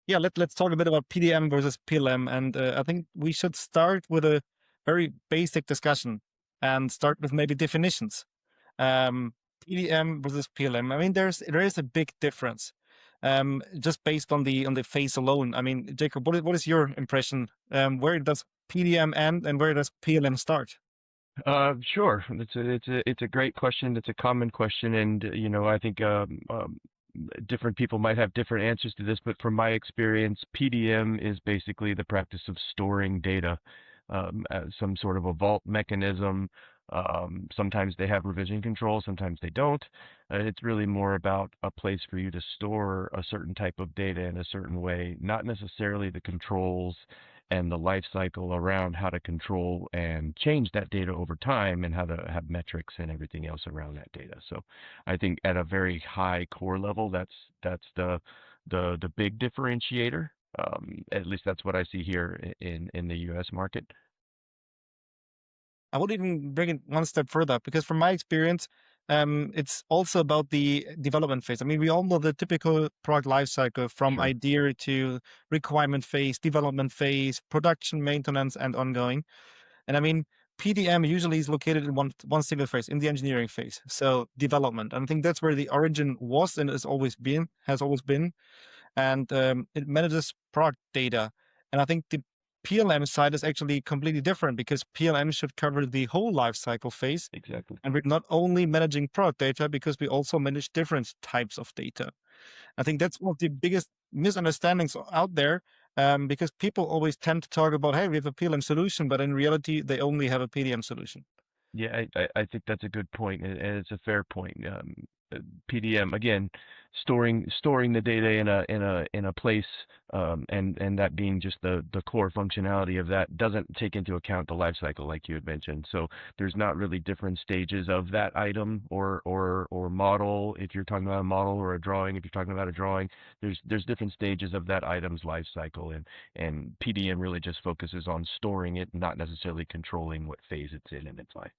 Yeah, let's talk a bit about PDM versus PLM, and I think we should start with a very basic discussion and start with maybe definitions. Um, PDM versus PLM. I mean, there is a big difference, just based on the face alone. I mean, Jacob, what is your impression? Where does PDM end and where does PLM start? Sure. It's a great question. It's a common question, and I think different people might have different answers to this. But from my experience, PDM is basically the practice of storing data, as some sort of a vault mechanism. Sometimes they have revision control, sometimes they don't. It's really more about a place for you to store a certain type of data in a certain way, not necessarily the controls and the life cycle around how to control and change that data over time and how to have metrics and everything else around that data. So I think at a very high core level, that's the big differentiator. At least that's what I see here in the US market. I would even bring it one step further because from my experience, it's also about the development phase. I mean, we all know the typical product lifecycle from Sure. idea to requirement phase, development phase, production, maintenance, and ongoing. And I mean, PDM usually is located in one single phase, in the engineering phase. So development. And I think that's where the origin was and has always been, and it manages product data. And I think the PLM side is actually completely different because PLM should cover the whole life cycle phase. Exactly. And we're not only managing product data because we also manage different types of data. I think that's one of the biggest misunderstandings out there, because people always tend to talk about, hey, we have a PLM solution, but in reality, they only have a PDM solution. Yeah, I think that's a good point, and it's a fair point. PDM again, storing the data in a place, and that being just the core functionality of that doesn't take into account the life cycle like you had mentioned. So there's not really different stages of that item or model. If you're talking about a model or a drawing, if you're talking about a drawing, there's different stages of that item's life cycle, and PDM really just focuses on storing it, not necessarily controlling what phase it's in its life.